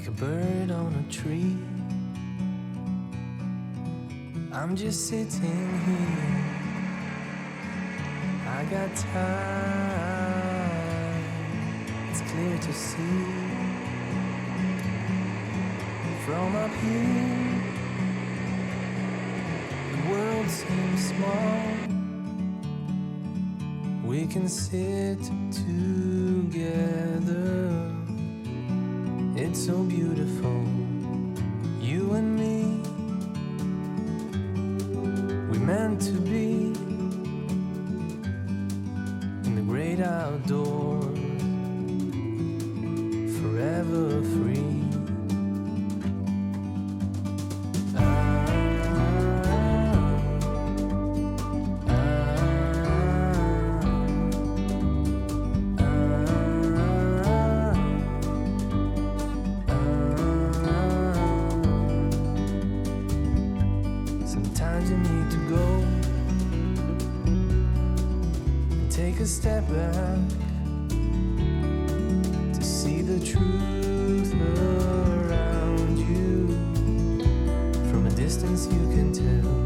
like a bird on a tree. I'm just sitting here, I got time, it's clear to see. From up here, the world seems small. We can sit together, it's so beautiful, you and me. We meant to be in the great outdoors, forever free. Sometimes you need to go and take a step back to see the truth around you. From a distance you can tell